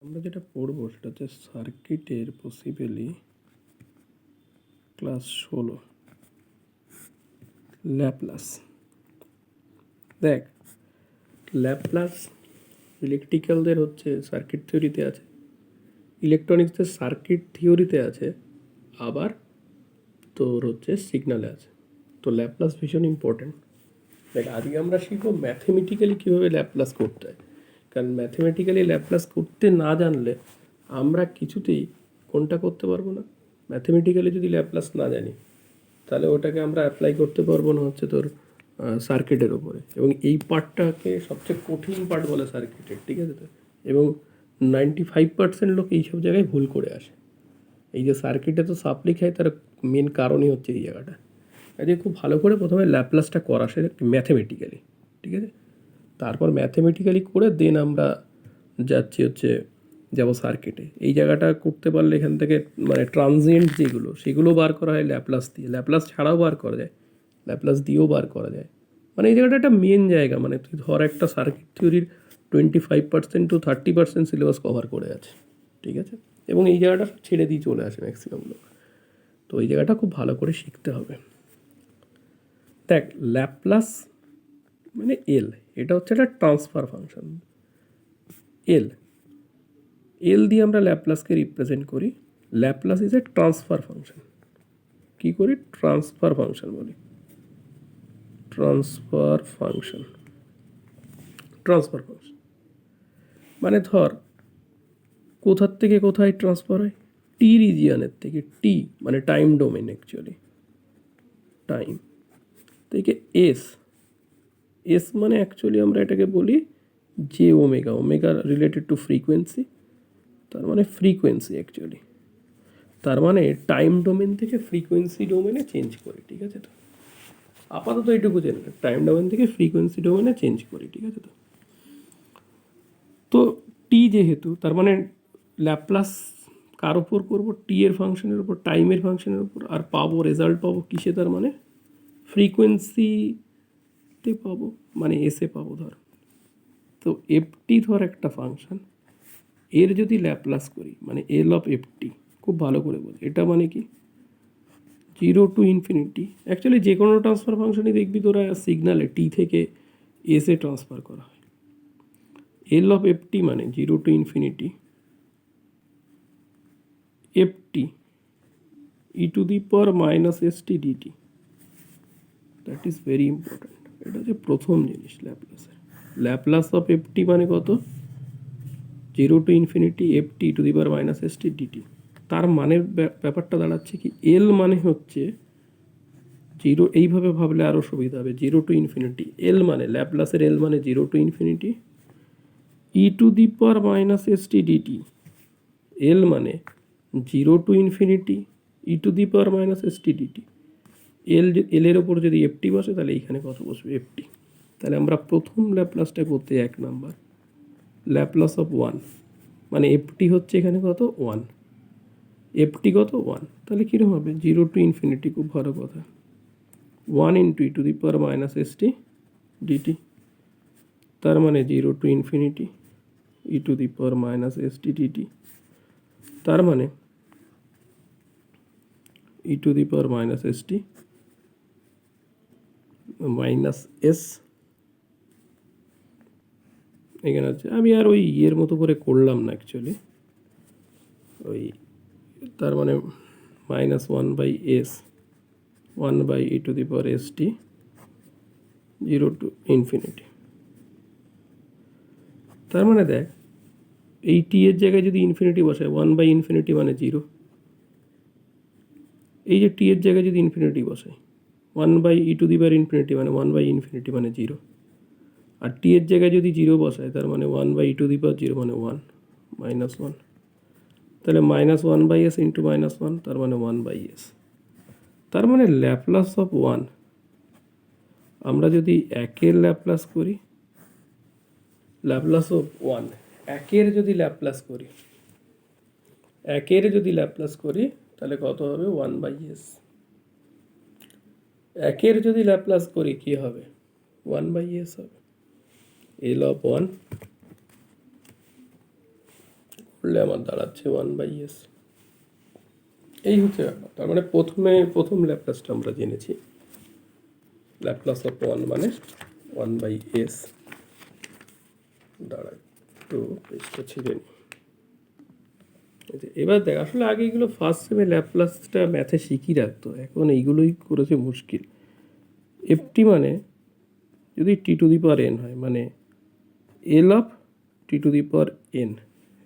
আমরা যেটা পড়বো সেটা হচ্ছে সার্কিটের পসিবলি ক্লাস 16 ল্যাপ্লাস। দেখ, ল্যাপ্লাস ইলেকট্রিক্যালদের হচ্ছে সার্কিট থিওরিতে আছে, ইলেকট্রনিক্সদের সার্কিট থিওরিতে আছে, আবার তোর হচ্ছে সিগনালে আছে। তো ল্যাপ্লাস ভীষণ ইম্পর্টেন্ট। দেখ, আজকে আমরা শিখবো ম্যাথমেটিক্যালি কীভাবে ল্যাপ্লাস করতে হয়। কারণ ম্যাথমেটিক্যালি ল্যাপ্লাস করতে না জানলে আমরা কিছুতেই কোনটা করতে পারবো না। ম্যাথমেটিক্যালি যদি ল্যাপ্লাস না জানি তাহলে ওটাকে আমরা অ্যাপ্লাই করতে পারবো না হচ্ছে তোর সার্কিটের ওপরে। এবং এই পার্টটাকে সবচেয়ে কঠিন পার্ট বলে সার্কিটের, ঠিক আছে তো। এবং 95% লোক এইসব জায়গায় ভুল করে আসে। এই যে সার্কিটে তো সাপ্লি খায়, তার মেন কারণই হচ্ছে এই জায়গাটা। কাজে খুব ভালো করে প্রথমে ল্যাপ্লাসটা করা, সেটা ম্যাথমেটিক্যালি, ঠিক আছে। তারপর ম্যাথমেটিক্যালি করে দেন আমরা যাচ্ছি হচ্ছে যাবো সার্কিটে। এই জায়গাটা করতে পারলে এখান থেকে মানে ট্রানজিয়েন্ট যেগুলো সেগুলো বার করা হয় ল্যাপ্লাস দিয়ে, ল্যাপ্লাস ছাড়াও বার করা যায়, ল্যাপ্লাস দিয়েও বার করা যায়। মানে এই জায়গাটা একটা মেন জায়গা। মানে তুই ধর একটা সার্কিট থিওরির 25% to 30% সিলেবাস কভার করে আছে, ঠিক আছে। এবং এই জায়গাটা ছেড়ে দিয়ে চলে আসে ম্যাক্সিমাম লোক। তো এই জায়গাটা খুব ভালো করে শিখতে হবে। দেখ, ল্যাপ্লাস মানে এল, এটা হচ্ছে একটা ট্রান্সফার ফাংশন। এল এল দিয়ে আমরা ল্যাপ্লাসকে রিপ্রেজেন্ট করি। Laplace is a transfer function. কী করি? ট্রান্সফার ফাংশন বলি। ট্রান্সফার ফাংশন, ট্রান্সফার ফাংশন মানে ধর কোথার থেকে কোথায় ট্রান্সফার হয়? টি রিজিয়নের থেকে, টি মানে টাইম ডোমেন, অ্যাকচুয়ালি টাইম থেকে এস, এস মানে অ্যাকচুয়ালি আমরা এটাকে বলি যে omega, omega related to frequency, তার মানে ফ্রিকোয়েন্সি অ্যাকচুয়ালি। তার মানে টাইম ডোমেন থেকে ফ্রিকোয়েন্সি ডোমেনে চেঞ্জ করি, ঠিক আছে তো। আপাতত এইটুকু জেনে টাইম ডোমেন থেকে ফ্রিকোয়েন্সি ডোমেনে চেঞ্জ করি, ঠিক আছে তো। তো টি যেহেতু, তার মানে ল্যাপ্লাস কার ওপর করবো? টি এর ফাংশনের উপর, টাইমের ফাংশনের উপর। আর পাবো রেজাল্ট পাবো কিসে? তার মানে ফ্রিকোয়েন্সিতে পাবো, মানে এসে পাবো ধর। তো এফটি ধর একটা ফাংশন, এর যদি ল্যাপ্লাস করি মানে এল অফ এফটি, খুব ভালো করে বলি এটা মানে কি? 0 to ইনফিনিটি। অ্যাকচুয়ালি যে কোনো ট্রান্সফার ফাংশনই দেখবি তোরা সিগনালে টি থেকে এসে ট্রান্সফার করা হয়। এল অফ এফটি মানে 0 to infinity FT E to the power minus S T DT. That is very important. এটা হচ্ছে প্রথম জিনিস ল্যাপ্লাসের। ল্যাপ্লাস অফ এফটি মানে কত? 0 to infinity FT to the power minus S T DT. তার মানের ব্যাপারটা দাঁড়াচ্ছে কি? এল মানে হচ্ছে 0, এইভাবে ভাবলে আরও সুবিধা হবে। 0 to ইনফিনিটি এল মানে ল্যাপ্লাসের এল মানে 0 to infinity e to the power minus S T dt. L মানে 0 to infinity e to the power minus S T dt. এলের ওপর যদি এফটি বসে তাহলে এইখানে কত বসবে? এফটি। তাহলে আমরা প্রথম ল্যাপ্লাসটা করতে 1 নাম্বার, ল্যাপ্লাস অফ 1 মানে এফটি হচ্ছে এখানে কত? 1। এফটি কত? 1। তাহলে কীরকম হবে? 0 to ইনফিনিটি, খুব ভালো কথা, 1 into e to the power minus S T DT. তার মানে 0 to infinity e to the power minus S T DT. তার মানে e to the power minus S t minus s, এখানে আছে। আমি আর ওই ইয়ের মতো করে করলাম না অ্যাকচুয়ালি, ওই তার মানে minus 1 by s, 1 by E to the power S T 0 to infinity. তার মানে দেখ, এই টি এর জায়গায় যদি ইনফিনিটি বসায় 1 by ইনফিনিটি মানে 0। এই যে টি এর জায়গায় যদি ইনফিনিটি বসায় 1 by E to the power infinity মানে 1 by ইনফিনিটি মানে 0। আর টি এর জায়গায় যদি 0 বসায় তার মানে 1 by ই টু দি পাওয়ার 0 মানে 1 মাইনাস 1। তাহলে minus 1 by s into minus 1, তার মানে 1 by s। তার মানে ল্যাপ্লাস অফ 1 আমরা যদি একের ল্যাপ্লাস করি, ল্যাপ্লাস অফ 1 একের যদি ল্যাপ্লাস করি, একের যদি ল্যাপ্লাস করি তাহলে কত হবে? 1 by s। একের যদি ল্যাপ্লাস করি কি হবে? 1 by s হবে। এল অফ 1 করলে আমার দাঁড়াচ্ছে 1/s। এই হচ্ছে ব্যাপার। তার মানে প্রথম ল্যাপ্লাসটা আমরা জেনেছি, ল্যাপ্লাস অফ 1 মানে 1/s দাঁড়ায়। তো পেজটা ছিঁড়ে নিই। এবার দেখ, আসলে আগে এগুলো ফার্স্ট সেমে ল্যাপ্লাসটা ম্যাথে শিখিয়ে রাখতো, এখন এইগুলোই করেছে মুশকিল। এফটি মানে যদি টি টু দি পাওয়ার এন হয়, মানে L of T to the power N,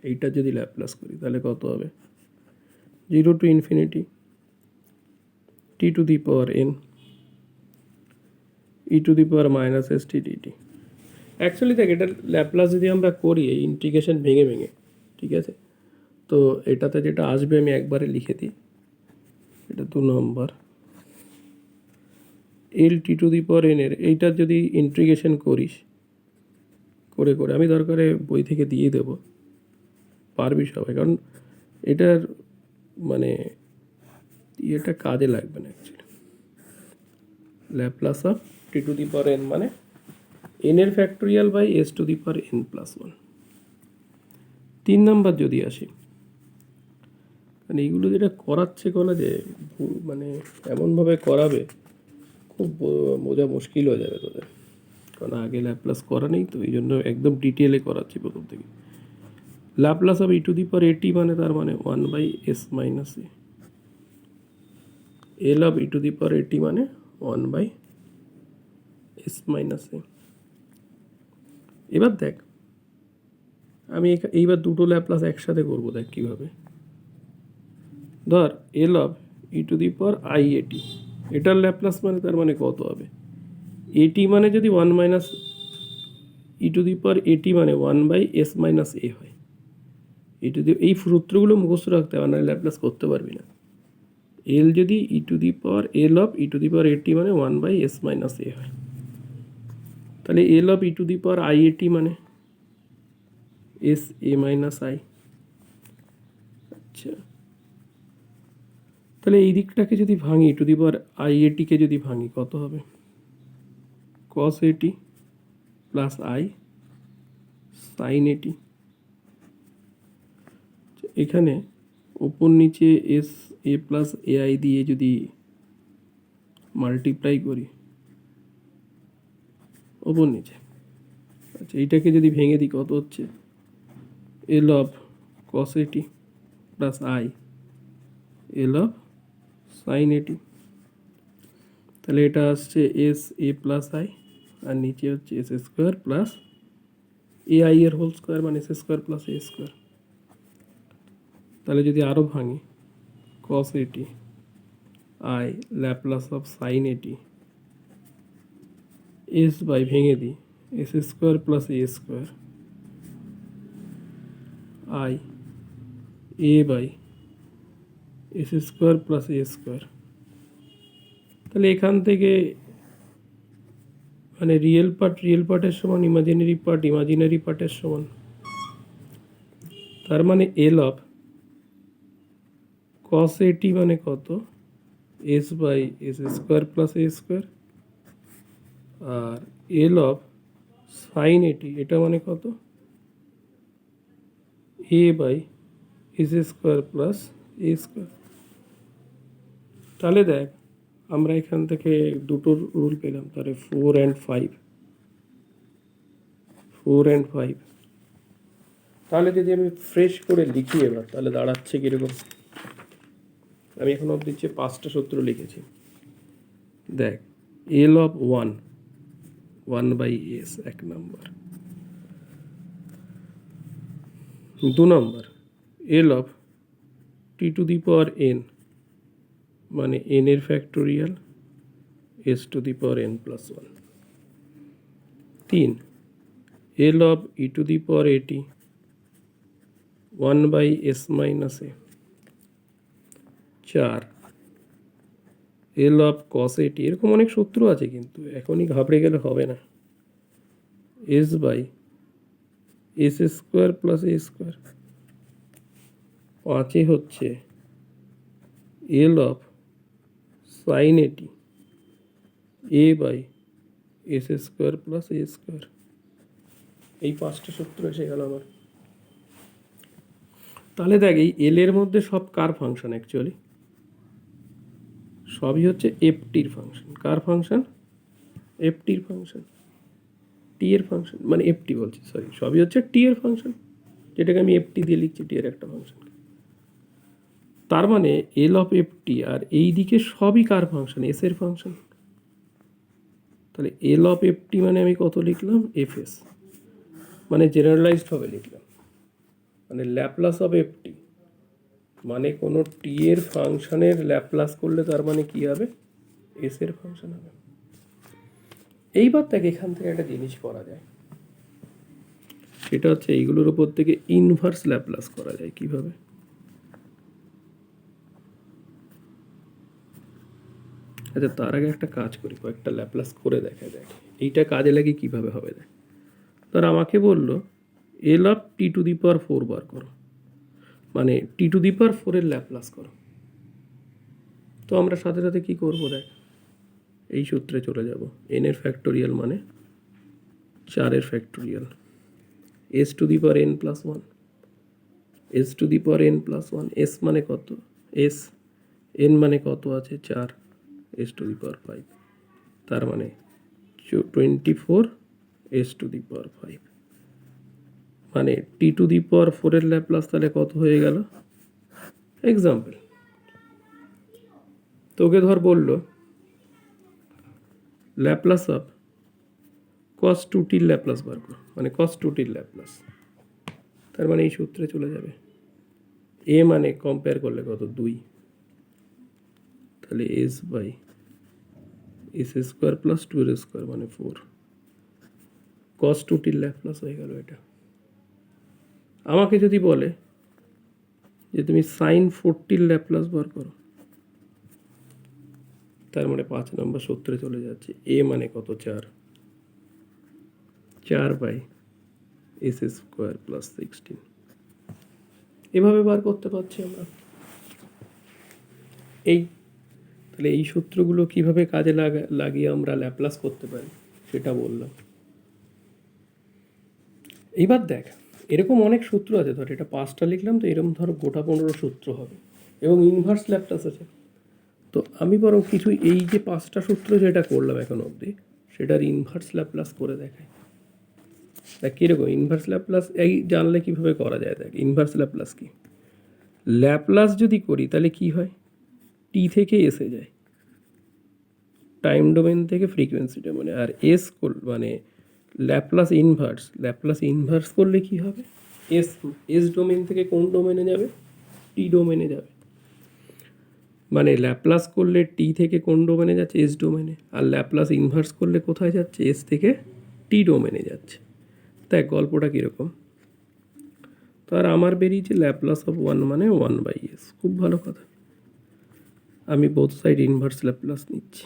এইটা যদি ল্যাপ্লাস করি তাহলে কত হবে? 0 to infinity T to the power N E to the power minus S T DT. Actually দেখ, এটার ল্যাপ্লাস যদি আমরা করি এই ইন্টিগ্রেশন ভেঙে ভেঙে, ঠিক আছে, তো এটাতে যেটা আসবে আমি একবারে লিখে দিই। এটা 2 নম্বর এল টি টু দি পাওয়ার এন এর এইটার যদি ইন্টিগ্রেশন করিস করে করে, আমি দরকারে বই থেকে দিয়ে দেব, পারবি সবাই, কারণ এটার মানে এটা কাজে লাগবে না actually. Laplace of T to the power N মানে এন এর factorial by S to the power N plus 1। 3 number যদি আসি, মানে এইগুলো যেটা করাচ্ছে কলেজে, মানে এমনভাবে করাবে খুব বোঝা মুশকিল হয়ে যাবে তোদের, কারণ আগে ল্যাপ্লাস করা নেই তো, এই জন্য একদম ডিটেলে করাচ্ছি প্রথম থেকে। Laplace of e to the power a t মানে তার মানে 1/s minus a. L of e to the power a t মানে 1/s মাইনাস এ। এবার দেখ, আমি এইবার দুটো ল্যাপ্লাস একসাথে করবো, দেখ কীভাবে। ধর এল of e to the power i এটি, এটার ল্যাপ্লাস মানে তার মানে কত হবে? এটি মানে যদি 1 minus E to the power a t মানে 1/s মাইনাস এ হয়, এই সূত্রগুলো মুখস্থ রাখতে হবে, না ল্যাপ্লাস করতে পারবি না। এল যদি e to the power L of e to the power a t মানে 1/s মাইনাস এ হয়, তাহলে L of e to the power i a t মানে এস এ মাইনাস আই। আচ্ছা, তাহলে এই দিকটাকে যদি ভাঙি, টু দি পাওয়ার আই এটিকে যদি ভাঙি কত হবে? কস এটি প্লাস আই সাইন এটি। এখানে ওপর নিচে S A plus A I দিয়ে যদি মাল্টিপ্লাই করি ওপর নিচে, আচ্ছা এইটাকে যদি ভেঙে দিই কত হচ্ছে? L of cos AT plus I L of sine AT. তাহলে এটা আসছে এস এ প্লাস আই, আর নিচে হচ্ছে S square plus A I এর হোল স্কোয়ার মানে এস স্কোয়ার প্লাস এ স্কোয়ার। তাহলে যদি আরও ভাঙি, cos AT I Laplace of sine AT S by ভেঙে দিই S square plus A square I A by S square plus A square. তাহলে এখান থেকে মানে রিয়েল পার্টের সমান ইমাজিনারি পার্টের সমান, তার মানে এল অফ কস এটি মানে কত? S by S square plus A square, আর এল অফ সাইন এটি এটা মানে কত? A by S square plus A square. তাহলে দেখ, আমরা এখান থেকে দুটো রুল পেলাম, তাহলে 4 and 5। তাহলে যদি আমি ফ্রেশ করে লিখি এবার, তাহলে দাঁড়াচ্ছে কীরকম? আমি এখন অব্দি 5টা সূত্র লিখেছি। দেখ, এল অফ 1/s 1 নম্বর। 2 নম্বর L of T to the power N মানে এন এর factorial s to the power N plus 1। 3 L of e to the power a t 1/s minus A. 4 L of cos এটি, এরকম অনেক সূত্র আছে কিন্তু এখনই ঘাবড়ে গেলে হবে না, s by S square plus A square. 5 হচ্ছে L of sine at a by S square plus A square. এই 5টা সূত্র এসে গেল আমার। তাহলে দেখ এই এল এর মধ্যে সব কার ফাংশন অ্যাকচুয়ালি, সবই হচ্ছে এফটির ফাংশন। কার ফাংশন? এফটির ফাংশন, টি এর ফাংশন, মানে এফটি বলছি, সরি, সবই হচ্ছে টি এর ফাংশন, যেটাকে আমি এফটি দিয়ে লিখছি, টি এর একটা ফাংশন। তার মানে এল অফ এফটি আর এই দিকে সবই কার ফাংশন? এস এর ফাংশন। তাহলে এল অফ এফটি মানে আমি কত লিখলাম? এফ এস, মানে জেনারেলাইজড হবে লিখলাম, মানে ল্যাপলাস অফ এফটি মানে কোনো টি এর ফাংশনের ল্যাপলাস করলে তার মানে কি হবে? এস এর ফাংশন হবে। এইবার দেখ এখান থেকে একটা জিনিস করা যায়, সেটা হচ্ছে এইগুলোর উপর থেকে ইনভার্স ল্যাপলাস করা যায় কিভাবে। আচ্ছা, তার আগে একটা কাজ করি, কয়েকটা ল্যাপলাস করে দেখা যায় এইটা কাজে লাগে কিভাবে হবে। দেখ, ধর আমাকে বললো এল অফ টি টু দি পাওয়ার 4 বার করো, মানে টি টু দি পাওয়ার 4 এর ল্যাপলাস করো। তো আমরা সাথে সাথে কি করবো? দেখ, এই সূত্রে চলে যাব, এন এর ফ্যাক্টোরিয়াল মানে 4 এর factorial, s to the power N plus 1, S to the power N plus 1, S মানে কত? এস, এন মানে কত আছে? 4, এস টু দি পাওয়ার 5, তার মানে 24 এস টু দি পাওয়ার 5, মানে টি টু দি পাওয়ার 4 এর ল্যাপলাস তাহলে কত হয়ে গেল? এক্সাম্পল তোকে ধর বললো ল্যাপলাস অফ কস 2টির ল্যাপলাস বার কর, মানে কস 2টির ল্যাপলাস, তার মানে এই সূত্রে চলে যাবে, এ মানে কম্পেয়ার করলে কত? 2, তাহলে S by S square plus 2 এর স্কোয়ার মানে 4, কস 2টির ল্যাপলাস হয়ে গেল এটা। আমাকে যদি বলে যে তুমি সাইন 4টির ল্যাপলাস বার করো, তার মানে 5 নম্বর সূত্রে চলে যাচ্ছে, এ মানে কত? 4 বাই এস স্কোয়ার প্লাস 16, এভাবে বার করতে পারছি আমরা। এই তাহলে এই সূত্রগুলো কিভাবে কাজে লাগিয়ে আমরা ল্যাপলাস করতে পারি সেটা বললাম। এইবার দেখ, এরকম অনেক সূত্র আছে, ধর এটা 5টা লিখলাম, তো এরকম ধর গোটা 15 সূত্র হবে এবং ইনভার্স ল্যাপলাস আছে। তো আমি বরং কিছু এই যে 5টা সূত্র যেটা করলাম এখন অবধি, সেটার ইনভার্স ল্যাপলাস করে দেখাই। দেখ কীরকম ইনভার্স ল্যাপলাস, এই জানলে কীভাবে করা যায়। দেখ ইনভার্স ল্যাপলাস কি, ল্যাপলাস যদি করি তাহলে কি হয়? টি থেকে এসে যায়, টাইম ডোমেন থেকে ফ্রিকোয়েন্সি ডোমেনে, আর এস মানে ল্যাপলাস ইনভার্স করলে কি হবে? এস, এস ডোমেন থেকে কোন ডোমেনে যাবে? টি ডোমেনে যাবে। মানে ল্যাপলাস করলে টি থেকে কোন ডোমেনে যাচ্ছে? এস ডোমেনে। আর ল্যাপলাস ইনভার্স করলে কোথায় যাচ্ছে? এস থেকে টি ডোমেনে যাচ্ছে। দেখ গল্পটা কীরকম, তো আর আমার বেরিয়েছে ল্যাপলাস অফ 1 মানে 1/s, খুব ভালো কথা। আমি বোথ সাইড ইনভার্স ল্যাপলাস নিচ্ছি,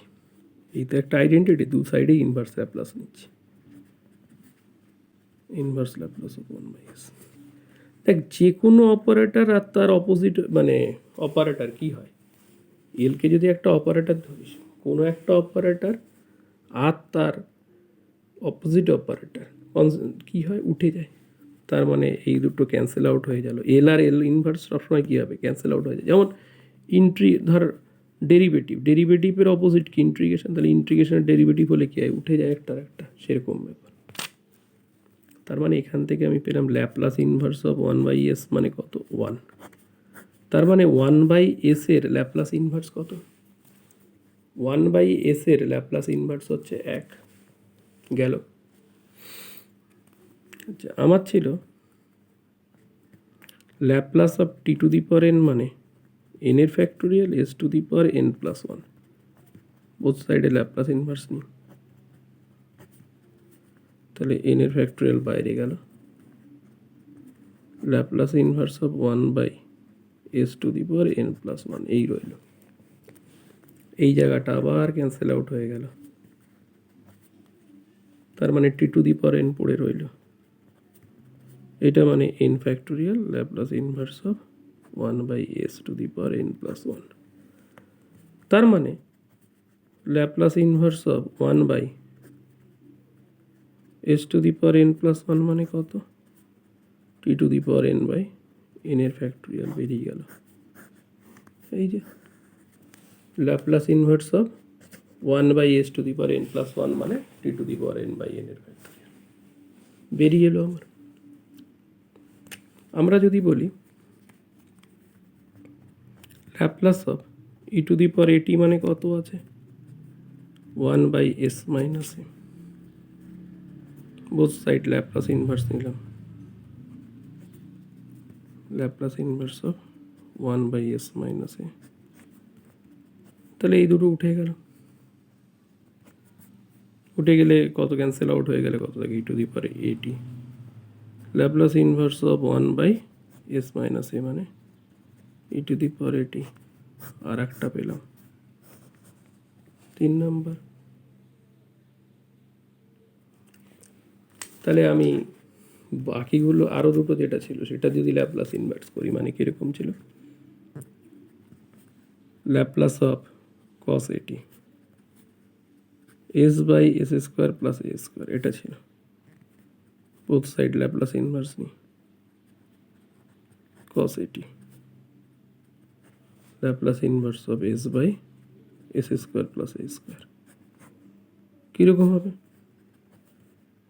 এই তো একটা আইডেন্টিটি, দু সাইডে ইনভার্স ল্যাপলাস নিচ্ছি, ইনভার্স ল্যাপলাস অফ 1/s। দেখ যে কোনো অপারেটর আর তার অপোজিট, মানে অপারেটর কি হয়, এলকে যদি একটা অপারেটর ধরিস, কোনো একটা অপারেটর আর তার অপোজিট অপারেটর কি হয়? উঠে যায়, তার মানে এই দুটো ক্যান্সেল আউট হয়ে গেল। এল আর এল ইনভার্স সবসময় কী হবে? ক্যান্সেল আউট হয়ে যায়। যেমন ধর ডেরিভেটিভের অপোজিট কি? ইন্টিগ্রেশন, তাহলে ইন্টিগ্রেশনের ডেরিভেটিভ হলে কী হয়? উঠে যায় একটা একটা, সেরকম ব্যাপার। তার মানে এখান থেকে আমি পেলাম ল্যাপলাস ইনভার্স অফ 1/s মানে কত? 1। তার মানে 1/s এর ল্যাপলাস ইনভার্স কত? 1/s এর ল্যাপলাস ইনভার্স হচ্ছে 1 গেল। আচ্ছা, আমার ছিল Laplace of T to the power N মানে এন এর factorial s to the power N plus 1, both সাইডে ল্যাপলাস ইনভার্স নিই, তাহলে এন এর ফ্যাক্টোরিয়াল বাইরে গেল, Laplace inverse of 1/s to the power N plus 1 এই রইল। এই জায়গাটা আবার ক্যান্সেল আউট হয়ে গেল, তার মানে টি টু দি পাওয়ার এন পড়ে রইল, এটা মানে n factorial Laplace inverse of 1/s to the power N plus 1, তার মানে Laplace inverse of 1/s to the power N plus 1 মানে কত? T to the power n by n এর factorial বেরিয়ে গেল। এই যে ল্যাপ্লাস ইনভার্স অফ 1/s⁻n+1 মানে t⁻n/n এর ফ্যাক্টোরিয়াল বেরিয়ে এলো আমার। আমরা যদি বলি ল্যাপ্লাস অফ e⁻at মানে কত আছে 1/s-a, both side Laplace inverse নিলাম, ল্যাপ্লাস ইনভার্স অফ 1/s-a, তাহলে এই দুটো উঠে গেল। উঠে গেলে কত ক্যান্সেল আউট হয়ে গেলে কত থাকে e⁻at, Laplace inverse of 1/s-a মানে e⁻at, আর একটা পেলাম 3 নাম্বার। তাহলে আমি বাকিগুলো আরও দুটো যেটা ছিল সেটা যদি ল্যাপ্লাস ইনভার্স করি মানে কীরকম ছিল, Laplace of cos at s/s² এটা ছিল, বোথ সাইড ল্যাপ্লাস ইনভার্স নি, cos at Laplace inverse of s/s² কীরকম হবে,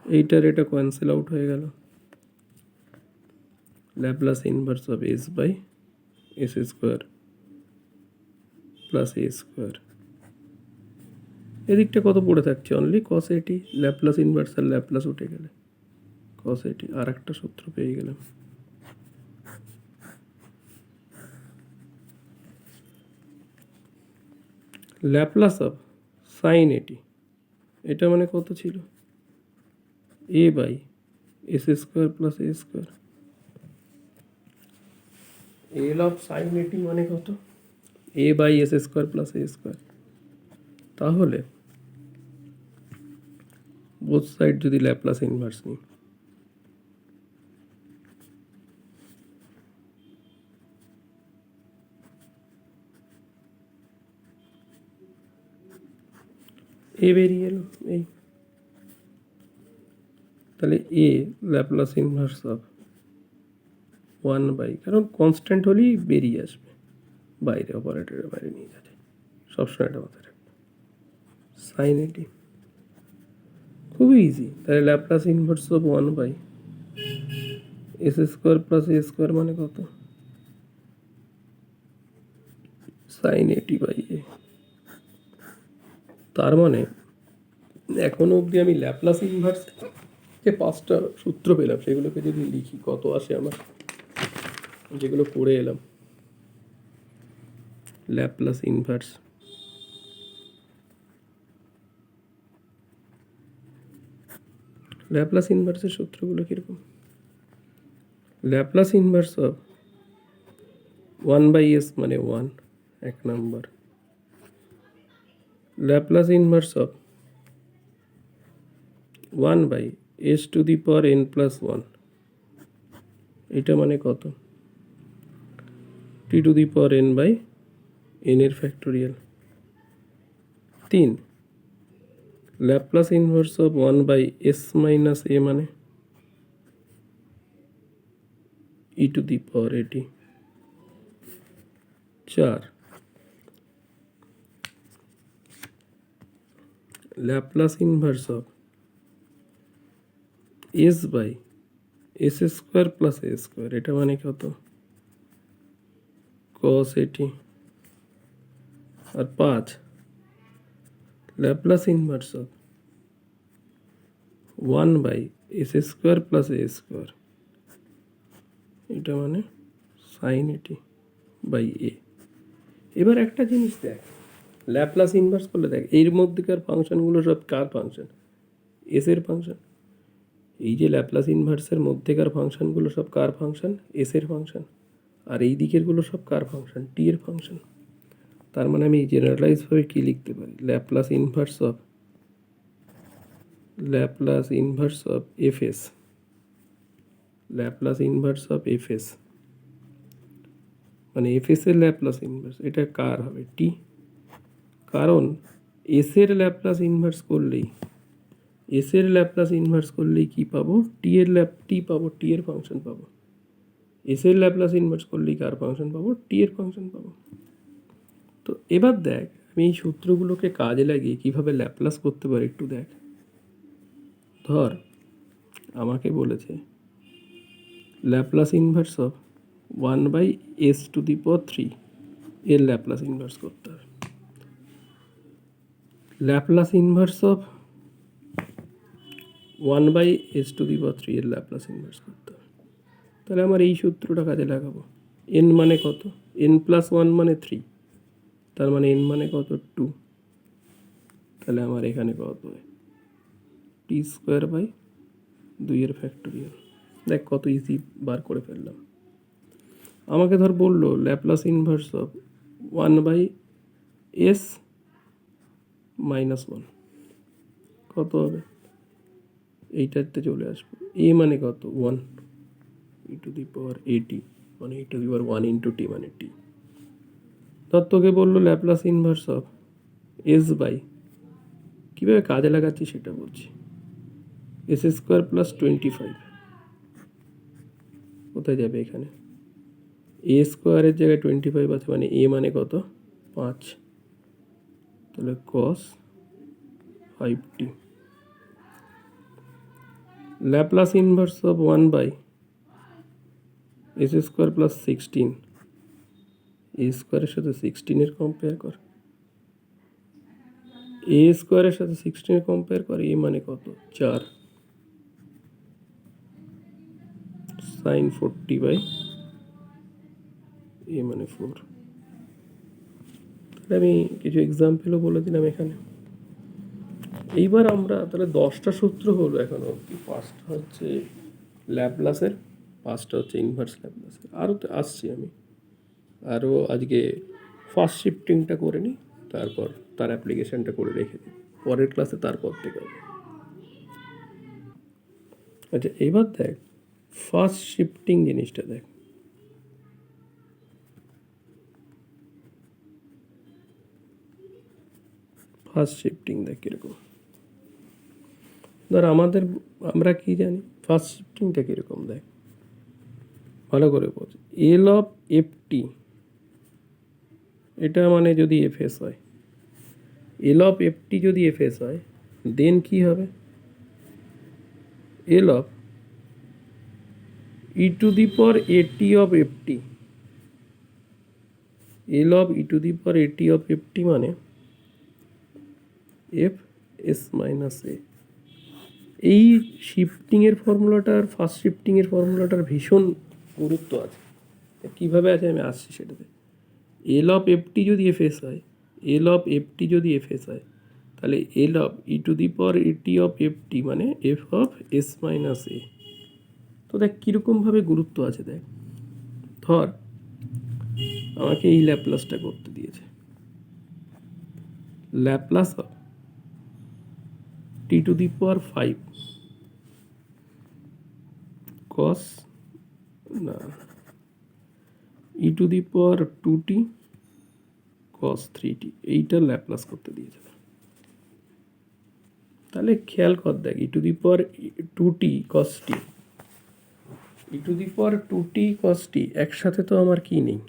এইটার এটা ক্যান্সেল আউট হয়ে গেল, ল্যাপ্লাস ইনভার্স অফ s/s²+a², এদিকটা কত পড়ে থাকছে only cos at, Laplace inverse আর ল্যাপ্লাস উঠে গেলে cos at, আর একটা সূত্র পেয়ে গেলাম। ল্যাপ্লাস অফ sin at এটা মানে কত ছিল a/s²+a², l of sin at মানে কত a/s²+a², তাহলে বোথ সাইড যদি ল্যাপ্লাস ইনভার্স নিই এ বেরিয়ে এলো এই, তাহলে এ ল্যাপ্লাস ইনভার্স অফ 1/, কারণ কনস্ট্যান্ট হলেই বেরিয়ে আসবে বাইরে, অপারেটরের বাইরে নিয়ে যাবে, সবসময় এটা মাথায় রাখবে। sin at খুবই ইজি, তাহলে ল্যাপ্লাস ইনভার্স অফ 1/s²+a² মানে কত sin at/a, তার মানে এখনো অবধি আমি ল্যাপ্লাস ইনভার্স যে 5টা সূত্র পেলাম সেগুলোকে যদি লিখি কত আসে আমার, যেগুলো করে এলাম, ল্যাপ্লাস ইনভার্স ল্যাপ্লাস ইনভার্সের সূত্রগুলো কীরকম, ল্যাপ্লাস ইনভার্স অফ 1/s মানে 1 এক number, Laplace inverse of 1/s⁻n+1 এটা মানে কত t⁻n/n এর factorial. 3 Laplace inverse of 1/s-a মানে e⁻at। 4 Laplace inverse of s/s²+a², এটা মানে কত cos at। আর 5 ল্যাপ্লাস ইনভার্স অফ 1/s²+a², এটা মানে sin at/a। এবার একটা জিনিস দেখ, ল্যাপ্লাস ইনভার্স করলে দেখ এর মধ্যেকার ফাংশনগুলো সব কার ফাংশন, এস এর ফাংশন। এই যে ল্যাপ্লাস ইনভার্সের মধ্যেকার ফাংশনগুলো সব কার ফাংশন, এস এর ফাংশন, আর এই দিকেরগুলো সব কার ফাংশন, টি এর ফাংশন। তার মানে আমি জেনারেলাইজভাবে কী লিখতে পারি, Laplace inverse of FS, Laplace inverse of FS মানে এফএস এর ল্যাপ্লাস ইনভার্স, এটা কার হবে টি, কারণ এস এর ল্যাপ্লাস ইনভার্স করলেই কী পাবো, টি পাবো, টি এর ফাংশন পাবো। এস এর ল্যাপ্লাস ইনভার্স করলেই কার ফাংশন পাবো? টি এর ফাংশন পাবো। তো এবার দেখ আমি এই সূত্রগুলোকে কাজে লাগিয়ে কীভাবে ল্যাপ্লাস করতে পারি একটু দেখ। ধর আমাকে বলেছে ল্যাপ্লাস ইনভার্স অফ 1/s⁻³ এর ল্যাপ্লাস ইনভার্স করতে হবে। ল্যাপ্লাস ইনভার্স অফ 1/s⁻³ এর ল্যাপ্লাস ইনভার্স করতে হবে। তাহলে আমার এই সূত্রটা কাজে লাগাবো। n মানে কত? n+1 মানে 3, তার মানে n মানে কত? 2। তাহলে আমার এখানে কত হয়? t²/2 এর ফ্যাক্টোরিয়াল। দেখ কত ইজি বার করে ফেললাম। আমাকে ধর বললো ল্যাপ্লাস ইনভার্স অফ 1/s−1 কত হবে? এইটাতে চলে আসবো। এ মানে কত? 1 e⁻at মানে e⁻1 × t মানে t। ধর তোকে বললো ল্যাপ্লাস ইনভার্স অফ s/, কীভাবে কাজে লাগাচ্ছি সেটা বলছি, s² + 25 কোথায় যাবে? এখানে a² জায়গায় 25 আছে, মানে a মানে কত? 5। তাহলে cos 5t। Laplace inverse of 1/s² + 16, a² এর সাথে 16 এর কম্পেয়ার কর, a² এর সাথে 16 এর কম্পেয়ার কর, a মানে কত? 4 sin 40/a মানে 4। তাহলে আমি কিছু এক্সাম্পলও বলে দিলাম এখানে। এইবার আমরা তাহলে 10টা সূত্র হলো এখন অবধি। 5টা হচ্ছে ল্যাপ্লাসের, 5টা হচ্ছে ইনভার্স ল্যাপ্লাসের। আরও তো আসছি আমি, আরও আজকে ফার্স্ট শিফটিংটা করে নিই, তারপর তার অ্যাপ্লিকেশনটা করে রেখে দিই, পরের ক্লাসে তারপর থেকে হবে। আচ্ছা এবার দেখ ফার্স্ট শিফটিং জিনিসটা দেখ। ফার্স্ট শিফটিং দেখ কীরকম। ধর আমরা কি জানি ফার্স্ট শিফটিংটা কীরকম দেখ, ভালো করে বোঝ। L(f(t) এটা মানে যদি fs হয়, L(f(t) যদি fs হয়, দেন কি হবে? L(e⁻at)(ft), L(e⁻at)(ft) মানে fs−a। এই শিফটিংয়ের ফর্মুলাটার, ফার্স্ট শিফটিংয়ের ফর্মুলাটার ভীষণ গুরুত্ব আছে। কীভাবে আছে আমি আসছি সেটাতে। L(f(t) যদি fs হয়, L(f(t) যদি fs হয়, তাহলে L(e⁻at)(ft) মানে f(s−a)। তো দেখ কীরকমভাবে গুরুত্ব আছে দেখ। ধর আমাকে এই ল্যাপ্লাসটা করতে দিয়েছে, Laplace of t⁵ cos e⁻2t cos 3t, এইটার ল্যাপ্লাস করতে দিয়েছে। তাহলে খেয়াল কর দেখ e⁻2t cos t, e⁻2t cos t একসাথে তো আমার কি নেই,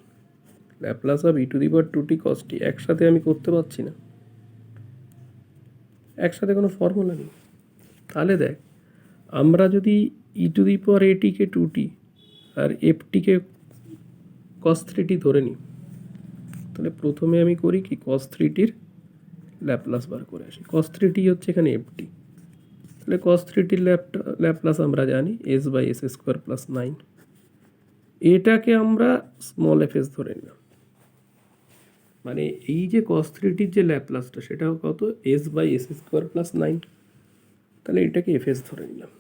Laplace of e⁻2t cos t একসাথে আমি করতে পারছি না, একসাথে কোনো ফর্মুলা নেই। তাহলে দেখ আমরা যদি e⁻at-কে 2t আর f(t)কে cos 3t ধরে নিই, তাহলে প্রথমে আমি করি কি cos 3tর ল্যাপ্লাস বার করে আসি। cos 3t হচ্ছে এখানে f(t), তাহলে cos 3tর ল্যাপ্লাস আমরা জানি s/s² + 9। এটাকে আমরা স্মল fs ধরে নিলাম, মানে এই যে cos 3tর যে ল্যাপ্লাসটা সেটা কত? s/s² + 9। তাহলে এটাকে fs ধরে নিলাম,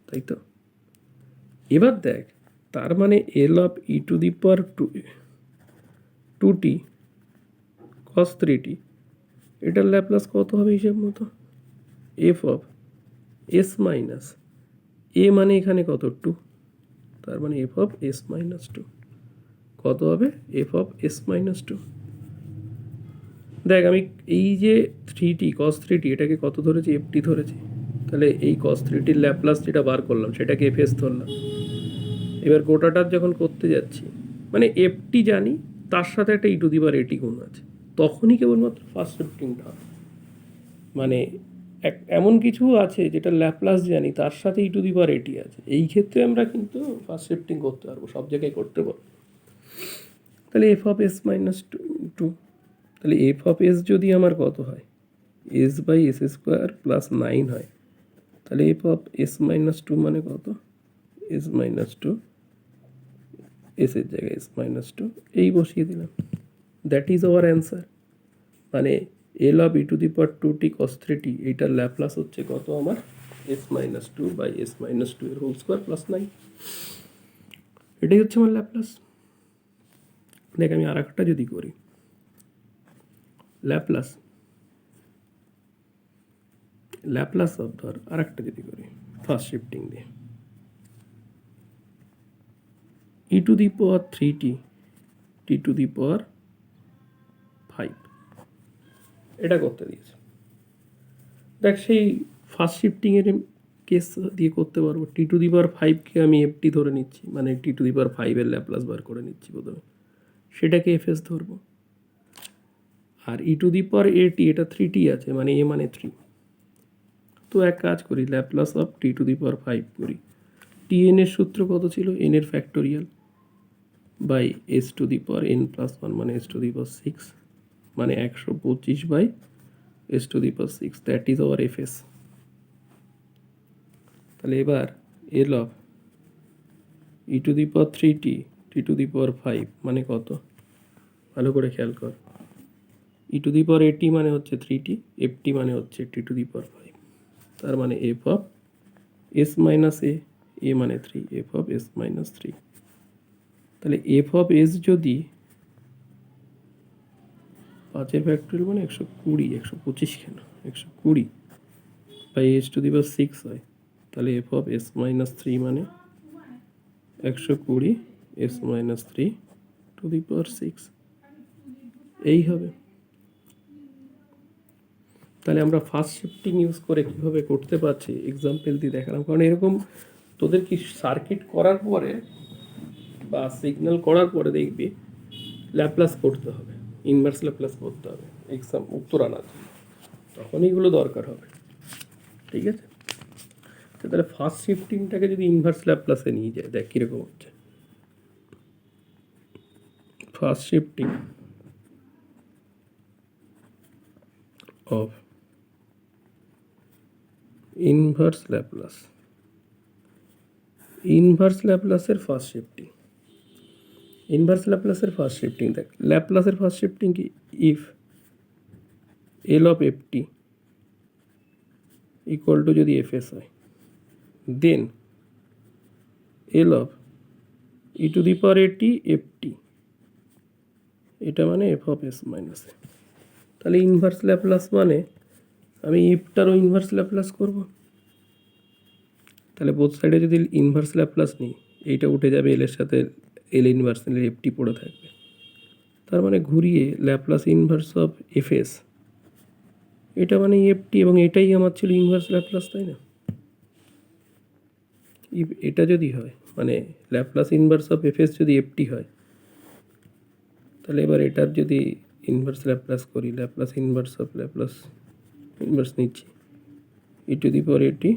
তাই তো। এবার দেখ তার মানে L(e⁻2t cos 3t) এটার ল্যাপ্লাস কত হবে হিসেব মতো? f(s−a) মানে এখানে কত? 2, তার মানে f(s−2) কত হবে? f(s−2). দেখ আমি এই যে 3t cos 3t এটাকে কত ধরেছি? ft ধরেছি। তাহলে এই cos 3tর ল্যাপ্লাস যেটা বার করলাম সেটাকে fs ধরলাম, এবার গোটাটার যখন করতে যাচ্ছি, মানে এফটি জানি, তার সাথে একটা ই টু দি পাওয়ার এটি গুণ আছে, তখনই কেবলমাত্র ফার্স্ট শিফটিংটা হবে। মানে এমন কিছু আছে যেটা ল্যাপ্লাস জানি, তার সাথে ই টু দি পাওয়ার এটি আছে, এই ক্ষেত্রে আমরা কিন্তু ফার্স্ট শিফটিং করতে পারবো, সব জায়গায় করতে পারবো। তাহলে F of S minus two, তাহলে এফ অফ এস যদি আমার কত হয়, S by S square plus 9 হয়, তাহলে F of S minus two মানে কত, এস মাইনাস টু, এসের জায়গায় এস মাইনাস টু, এই বসিয়ে দিলাম। That is our answer. মানে L of e to the power two t cos three t, এইটার ল্যাপ্লাস হচ্ছে কত আমার, s minus two by s minus two এর হোল স্কোয়ার প্লাস 9। এটাই হচ্ছে আমার ল্যাপ্লাস। দেখ আমি আর একটা যদি করি, ল্যাপ্লাস অফ ধর আর একটা যদি করি ফার্স্ট শিফটিং দিয়ে, e to the power three t t to the power 5, এটা করতে দিয়েছে। দেখ সেই ফার্স্ট শিফটিংয়ের কেস দিয়ে করতে পারবো। টি টু দি পাওয়ার 5কে আমি এফটি ধরে নিচ্ছি, মানে টি টু দি পাওয়ার 5-এর ল্যাপ্লাস বার করে নিচ্ছি প্রথমে, সেটাকে এফএস ধরবো। আর ই টু দি পাওয়ার এটি, এটা 3t আছে, মানে এ মানে 3। তো এক কাজ করি, Laplace of T to the power 5 করি। টি এন এর সূত্র কত ছিল, এন এর factorial by S to the power N plus 1, মানে এস টু দি পাওয়ার 6, মানে 125 by S to the power 6, that is our f s. তাহলে এবার L of e to the power 3t t to the power 5 মানে কত, ভালো করে খেয়াল কর। ই টু দি পাওয়ার এটি মানে হচ্ছে 3t, এফটি মানে হচ্ছে টি টু দি পাওয়ার 5, তার মানে এফ অফ এস মাইনাস এ মানে 3, এফ অফ এস মাইনাস 3। তাহলে এফ অফ এস যদি 5-এর ফ্যাক্টরিয়াল মানে 120, 125 কেন, 120 by S to the power 6 হয়, তাহলে এফ অফ এস মাইনাস 3 মানে 120 S minus 3 two the power 6, এই হবে। তাহলে আমরা ফার্স্ট শিফটিং ইউজ করে কীভাবে করতে পারছি এক্সাম্পল দিয়ে দেখালাম। কারণ এরকম তোদের কি সার্কিট করার পরে বা সিগন্যাল করার পরে দেখবি ল্যাপ্লাস করতে হবে, ইনভার্স ল্যাপ্লাস করতে হবে এক্সাম উত্তর আনার জন্য, তখন এইগুলো দরকার হবে। ঠিক আছে, তাহলে ফার্স্ট শিফটিংটাকে যদি ইনভার্স ল্যাপ্লাসে নিয়ে যায়, দেখ কীরকম হচ্ছে। First shifting of inverse Laplace, inverse ল্যাপ্লাসের ফার্স্ট শিফটিং, ইনভার্স ল্যাপ্লাসের ফার্স্ট শিফটিং দেখ, ল্যাপ্লাসের ফার্স্ট শিফটিং কি, if L of f t equal to যদি এফ এস হয়, then L of e to the power at FT, এটা মানে এফ অফ এস মাইনাস এ। তাহলে ইনভার্স ল্যাপ্লাস মানে আমি ইফটারও ইনভার্স ল্যাপ্লাস করব। তাহলে বোথ সাইডে যদি ইনভার্স ল্যাপ্লাস নিই, এইটা উঠে যাবে, এলের সাথে এল ইনভার্স নিলে এফটি পড়ে থাকবে, তার মানে ঘুরিয়ে ল্যাপ্লাস ইনভার্স অফ এফএস, এটা মানে এফটি, এবং এটাই আমার ছিল ইনভার্স ল্যাপ্লাস, তাই না? এটা যদি হয় মানে ল্যাপ্লাস ইনভার্স অফ এফএস যদি এফটি হয়, তাহলে এবার এটার যদি ইনভার্স ল্যাপ্লাস করি, Laplace inverse of Laplace inverse নিচ্ছি e to the power at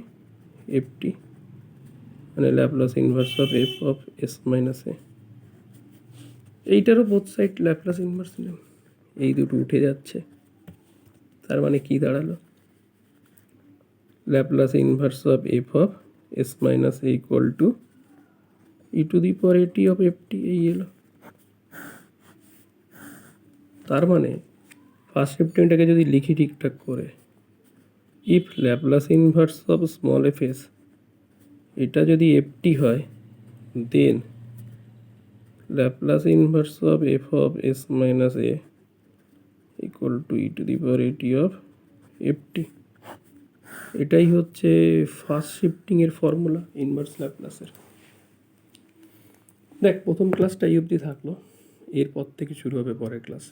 f t, মানে Laplace inverse of f of S minus a, এইটারও বোথ সাইড ল্যাপ্লাস ইনভার্স নিলাম, এই দুটো উঠে যাচ্ছে, তার মানে কি দাঁড়ালো, Laplace inverse of f of S minus a equal to e to the power at of FT, এই এলো। তার মানে ফার্স্ট শিফটিংটাকে যদি লিখি ঠিকঠাক করে, if Laplace inverse of small f s, এটা যদি এফটি হয়, then Laplace inverse of f of S minus a equal to e to the power at of f t. এটাই হচ্ছে ফার্স্ট শিফটিংয়ের ফর্মুলা ইনভার্স ল্যাপ্লাসের। দেখ প্রথম ক্লাসটা এই অবধি থাকলো, এরপর থেকে শুরু হবে পরের ক্লাস।